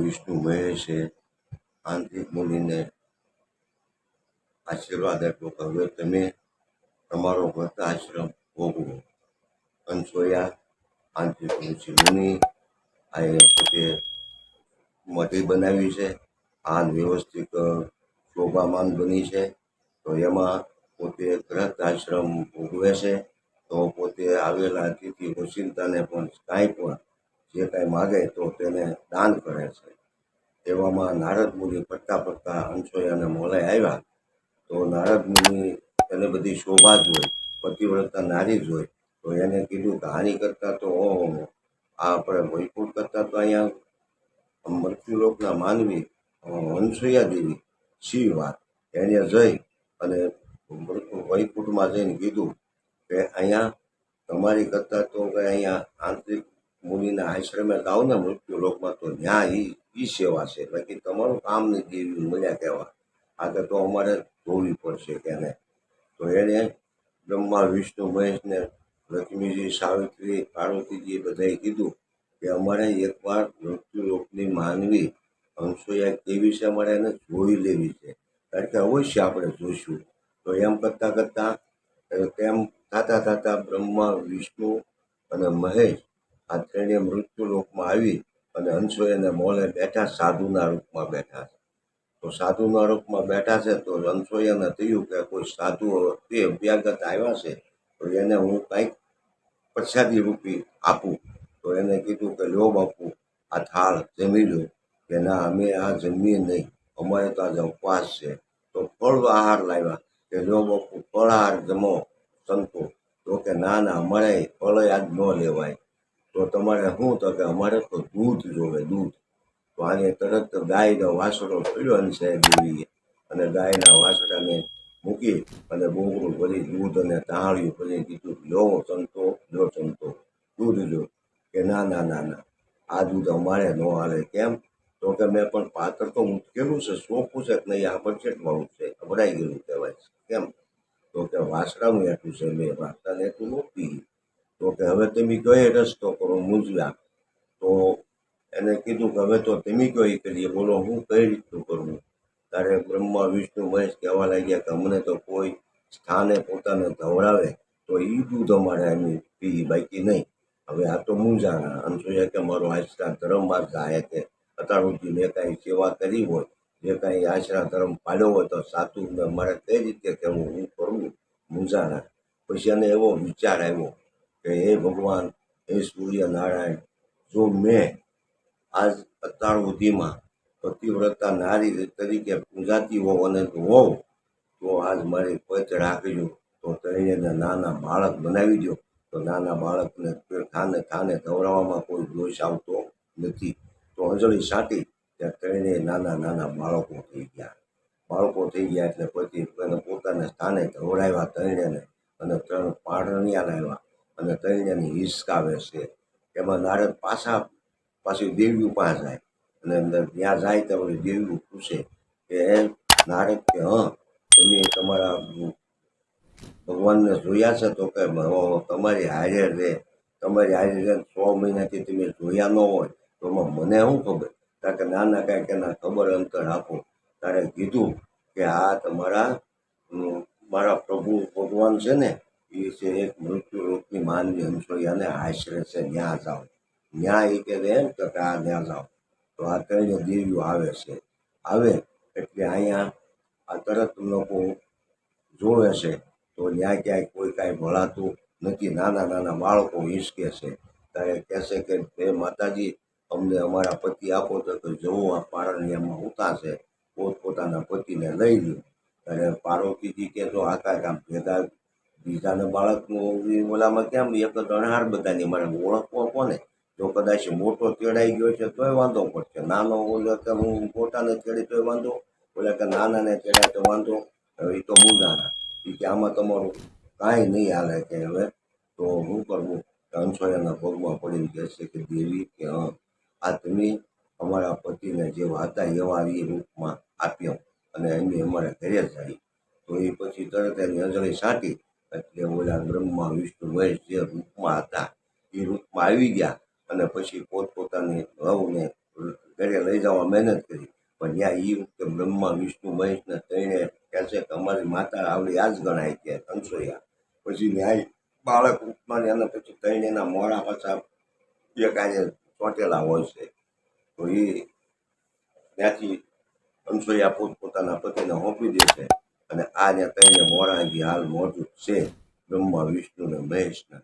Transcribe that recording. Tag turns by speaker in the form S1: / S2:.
S1: વિષ્ણુ મહેશે આંતરિક મુનિને આશીર્વાદ આપ્યો કે હવે તમે તમારો વ્રત આશ્રમ ભોગવો. અનસોયા આંતરિક ઋષિ મુનિ આ પોતે મઢી બનાવી છે, આ વ્યવસ્થિત શોભામાન બની છે. તો એમાં પોતે ગ્રસ્ત આશ્રમ ભોગવે છે. તો પોતે આવેલા અતિથિ ઓચિંતાને પણ કાંઈ પણ જે કાંઈ માગે તો તેને દાન કરે છે. એવામાં નારદ મુનિ ફરતા ફરતા અનસોયાને મોલે આવ્યા. તો નારદ મુનિ એને બધી શોભા જોઈ, પતિવ્રતા નારી જોઈ. તો એને કીધું કે આની કરતાં તો આ આપણે વૈકુંઠ કરતાં તો અહીંયા મૃત્યુલોકના માનવી અનસૂયા દેવી શી વાત. એને જઈ અને વૈકુંઠમાં જઈને કીધું કે અહીંયા તમારી કરતાં તો કે અહીંયા આંતરિક મુનિના આશ્રમે જાઓ ને મૃત્યુલોકમાં તો ત્યાં એ સેવા છે, બાકી તમારું કામ નહીં દેવી મળ્યા કહેવા. આગળ તો અમારે જોવી પડશે કે એને. તો એણે બ્રહ્મા વિષ્ણુ મહેશને લક્ષ્મીજી સાવિત્રી પાર્વતીજી બધાએ કીધું કે અમારે એકવાર મૃત્યુલોકની માનવી અનસૂયા કેવી છે અમારે એને જોઈ લેવી છે, કારણ કે અવશ્ય આપણે જોઈશું. તો એમ કરતાં કરતાં તેમ થતાં થતાં બ્રહ્મા વિષ્ણુ અને મહેશ આ ત્રણેય મૃત્યુલોકમાં આવી અને અનસૂયાને મોલે બેઠા, સાધુના રૂપમાં બેઠા છે. તો સાધુના રૂપમાં બેઠા છે. તો અનસૂયાને થયું કે કોઈ સાધુ તે અભ્યાગત આવ્યા છે, તો એને હું કંઈક પ્રસાદી રૂપી આપું. તો એને કીધું કે લો બાપુ આ થાળ જમી લો. કે ના અમે આ જમીએ નહીં, અમારે તો આજે ઉપવાસ છે. તો ફળ આહાર લાવ્યા કે લો બાપુ ફળ આહાર જમો સંતો. તો કે ના ના અમારે ફળ આજ ન લેવાય. તો તમારે શું? તો કે અમારે તો દૂધ જોવે, દૂધ. તો આને તરત ગાયનો વાસળો પડ્યો અનસૂયા દેવીએ, અને ગાયના વાસળાને મૂકી અને બોગડું ભરી દૂધ અને તાળીયું ભરી કીધું લો સંતો, લો સંતો દૂધ લો. કે ના ના ના ના આ દૂધ અમારે ન હાલે. કેમ? તો કે મેં પણ પાત્ર તો મૂકેલું છે, સોંપું છે કે નહીં આ બજેટવાળું છે, અભરાઈ ગયેલું કહેવાય છે. કેમ? તો કે વાસળાનું એટલું છે, મેં વાસળાને એટલું નહોતી. તો કે હવે તમે કયો રસ્તો કરો મૂંઝવ્યા. તો એને કીધું કે હવે તો તમે કયો એ કરીએ, બોલો હું કઈ રીતનું કરવું. ત્યારે બ્રહ્મા વિષ્ણુ મહેશ કહેવા લાગ્યા કે અમને તો કોઈ સ્થાને પોતાને ધવરાવે તો એ દૂધ અમારે એની પી, બાકી નહીં. હવે આ તો મૂંઝાણા. અનસૂયા કે મારો આશ્રા ધર્મ માં જાય કે અત્યાર સુધી મેં કાંઈ સેવા કરી હોય, જે કાંઈ આશરા ધર્મ પાડ્યો હોય તો સાચું મારે કઈ રીતે કહેવું, હું કરવું, મૂંઝાણા. પછી એને એવો વિચાર આવ્યો કે હે ભગવાન, હે સૂર્યનારાયણ, જો મેં આજ અત્યાર સુધીમાં પતિવ્રતા નારી તરીકે પૂજાતી હોવ અને હોવ તો આજ મારી પચ રાખજો. તો તેને નાના બાળક બનાવી દો. તો નાના બાળકને થાને થાને ધવરાવવામાં કોઈ દોષ આવતો નથી. તો અંજળી સાટી ત્યાં ત્રણેય નાના નાના બાળકો થઈ ગયા. બાળકો થઈ ગયા એટલે પછી એને પોતાના સ્થાને ધવરાવ્યા ત્રણેયને, અને 3 પારણિયા લાવ્યા અને ત્રણેયની હિસકાવે છે. એમાં નારદ પાછી દેવીઓ પાસે જાય, અને ત્યાં જાય તો દેવીઓ પૂછે કે નારદ કે હા તમે તમારા ભગવાનને જોયા છે? તો કે તમારી હારે રે, તમારી હારે રે 100 મહિનાથી તમે જોયા ન હોય તો મને શું ખબર. કારણ કે નાના કાંઈક એના ખબર અંતર આપો. તારે કીધું કે આ તમારા મારા પ્રભુ ભગવાન છે ને, એ છે એક મૃત્યુલોકની માનવી અનસૂયાને આશરે છે, ત્યાં જાઓ. ત્યાં એ કે એમ કે આ ત્યાં જાઓ. તો આ ત્રણેય દેવીઓ આવે છે. આવે એટલે અહીંયા આ તરત લોકો જોવે છે. તો ત્યાં ક્યાંય કોઈ કાંઈ ભળાતું નથી. નાના નાના બાળકો હિસકે છે. ત્યારે કહેશે કે હે માતાજી, અમને અમારા પતિ આપો. તો કે જવો આ પારણિયામાં ઉતા છે, પોતપોતાના પતિને લઈ લો. ત્યારે પાર્વતીજી કે જો આ કાંઈક આમ ભેગા બીજાને બાળકનું ઓલામાં કેમ એક જ અણહાર બધાની મારે ઓળખવો કોને. જો કદાચ મોટો તેડાઈ ગયો છે તોય વાંધો પડશે, નાનો ઓલો કે હું મોટાને તેડી તોય વાંધો, ઓલા કે નાનાને તેડાય તો વાંધો. હવે એ તો મૂંઝાણા. એ કે આમાં તમારું કાંઈ નહીં હાલે. કે હવે તો શું કરવું. અનસૂયાના પગમાં પડીને કહે છે કે દેવી કે હા આ તમે અમારા પતિને જેવા હતા એવા એ રૂપમાં આપ્યો અને અમે અમારા ઘરે જાય. તો એ પછી તરત એની અંજળી સાટી એટલે ઓલા બ્રહ્મા વિષ્ણુ મહેશ જે રૂપમાં હતા એ રૂપમાં આવી ગયા. અને પછી પોતપોતાની વહુને ઘરે લઈ જવા મહેનત કરી, પણ ત્યાં એ વખતે બ્રહ્મા વિષ્ણુ મહેશને ત્રણે કહે છે કે અમારી માતા આવડી આ જ ગણાય કે અનસૂયા. પછી ન્યાય બાળક ઉપમાન અને પછી ત્રણેયના મોડા પાછા એક આજે ચોંટેલા હોય છે. તો એ ત્યાંથી અનસૂયા પોતાના પતિને સોંપી દે છે અને આ ત્યાં ત્રણે મોડા જે હાલ મોજૂદ છે બ્રહ્મા વિષ્ણુ અને મહેશના.